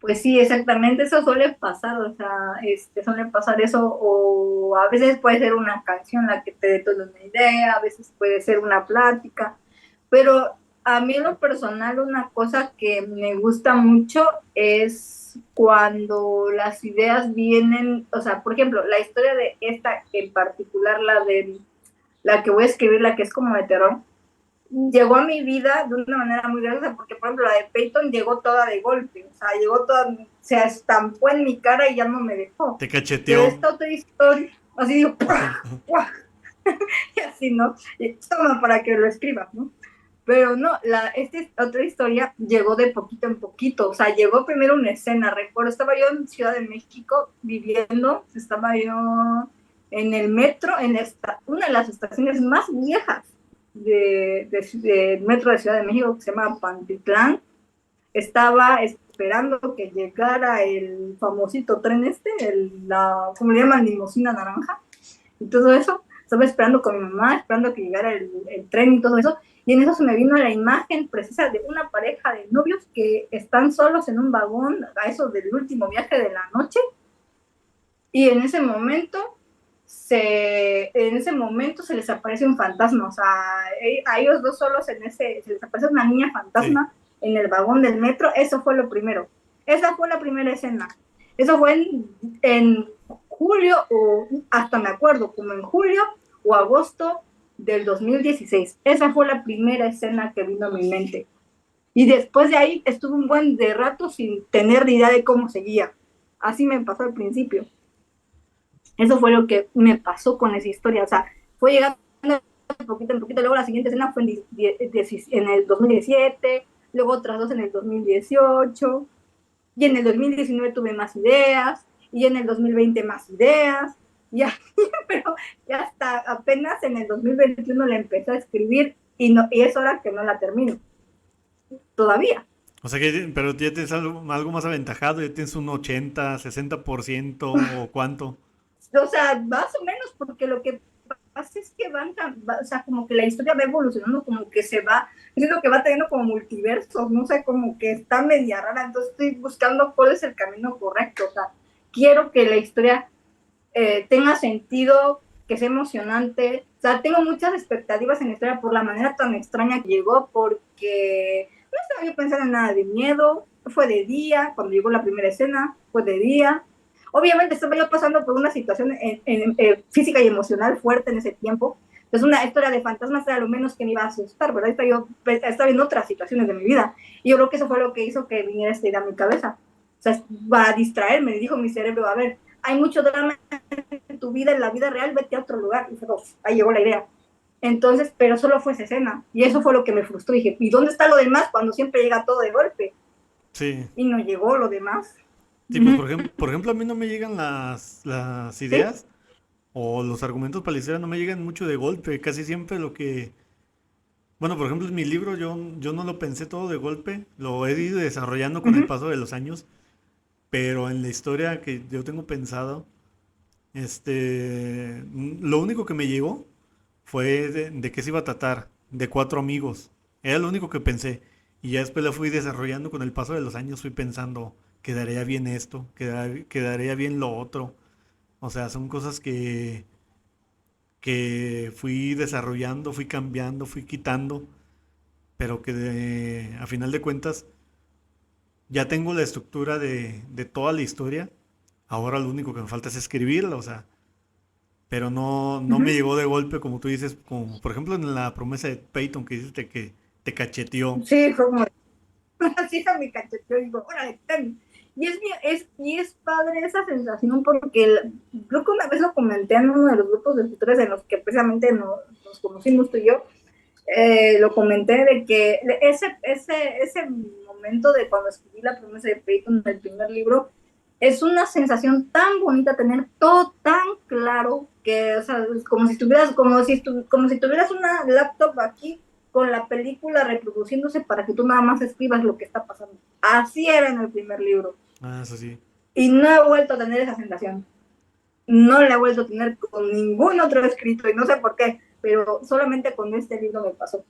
Pues sí, exactamente, eso suele pasar, o sea, suele pasar eso, o a veces puede ser una canción la que te detona una idea, a veces puede ser una plática, pero a mí en lo personal una cosa que me gusta mucho es cuando las ideas vienen, o sea, por ejemplo, la historia de esta en particular, la que voy a escribir, la que es como de terror, llegó a mi vida de una manera muy grande, porque por ejemplo la de Peyton llegó toda de golpe, o sea, llegó toda, se estampó en mi cara y ya no me dejó. Te Pero cacheteó. esta otra historia, así digo, ¡pua! ¡Pua! Y así, ¿no? Y toma para que lo escribas, ¿no? Pero no, esta otra historia llegó de poquito en poquito, o sea, llegó primero una escena, recuerdo, estaba yo en Ciudad de México viviendo, estaba yo en el metro, una de las estaciones más viejas de metro de Ciudad de México, que se llama Pantitlán, estaba esperando que llegara el famosito tren ¿cómo le llaman? Limosina naranja, y todo eso. Estaba esperando con mi mamá, esperando que llegara el tren y todo eso. Y en eso se me vino la imagen precisa de una pareja de novios que están solos en un vagón a eso del último viaje de la noche. Y en ese momento se les aparece un fantasma. O sea, a ellos dos solos se les aparece una niña Sí. fantasma en el vagón del metro. Eso fue lo primero. Esa fue la primera escena. Eso fue en julio, o hasta me acuerdo, como en julio o agosto del 2016. Esa fue la primera escena que vino a mi mente. Y después de ahí estuve un buen de rato sin tener ni idea de cómo seguía. Así me pasó al principio. Eso fue lo que me pasó con esa historia. O sea, fue llegando de poquito en poquito. Luego la siguiente escena fue en el 2017, luego otras dos en el 2018, y en el 2019 tuve más ideas, y en el 2020 más ideas, y así, pero ya hasta apenas en el 2021 la empecé a escribir, y es hora que no la termino, todavía. O sea que, pero ya tienes algo más aventajado, ya tienes un 80, 60% o cuánto. O sea, más o menos, porque lo que pasa es que o sea, como que la historia va evolucionando, como que es lo que va teniendo como multiversos, no sé, como que está media rara, entonces estoy buscando cuál es el camino correcto, o sea, quiero que la historia tenga sentido, que sea emocionante, o sea, tengo muchas expectativas en la historia por la manera tan extraña que llegó, porque no estaba yo pensando en nada de miedo, fue de día, cuando llegó la primera escena, fue de día. Obviamente estaba yo pasando por una situación física y emocional fuerte en ese tiempo. Entonces una historia de fantasmas era lo menos que me iba a asustar, ¿verdad? Estaba en otras situaciones de mi vida. Y yo creo que eso fue lo que hizo que viniera esta idea a mi cabeza. O sea, para distraerme, dijo mi cerebro, a ver, hay mucho drama en tu vida, en la vida real, vete a otro lugar. Y fue, oh, ahí llegó la idea. Entonces, pero solo fue esa escena. Y eso fue lo que me frustró. Dije, ¿y dónde está lo demás cuando siempre llega todo de golpe? Sí. Y no llegó lo demás. Sí, pues Uh-huh. por ejemplo a mí no me llegan las ¿Sí? ideas o los argumentos para la historia no me llegan mucho de golpe. Casi siempre lo que... Bueno, por ejemplo en mi libro yo no lo pensé todo de golpe, lo he ido desarrollando con el Uh-huh. paso de los años, pero en la historia que yo tengo pensado, lo único que me llegó fue de qué se iba a tratar, de cuatro amigos. Era lo único que pensé. Y ya después la fui desarrollando con el paso de los años, fui pensando, quedaría bien esto, quedaría bien lo otro. O sea, son cosas que fui desarrollando, fui cambiando, fui quitando, pero que a final de cuentas ya tengo la estructura de toda la historia. Ahora lo único que me falta es escribirla, o sea, pero no me Uh-huh. llegó de golpe, como tú dices, como por ejemplo en la promesa de Peyton que dices de que te cacheteó. Sí, fue como, así se me cacheteo y digo, órale, ten. Y es padre esa sensación porque creo que una vez lo comenté en uno de los grupos de escritores en los que precisamente nos conocimos tú y yo, lo comenté de que ese momento de cuando escribí la promesa de Peyton en el primer libro, es una sensación tan bonita tener todo tan claro que, o sea, es como si tuvieras una laptop aquí con la película reproduciéndose para que tú nada más escribas lo que está pasando. Así era en el primer libro. Ah, eso sí. Y no he vuelto a tener esa sensación. No la he vuelto a tener con ningún otro escrito y no sé por qué, pero solamente con este libro me pasó.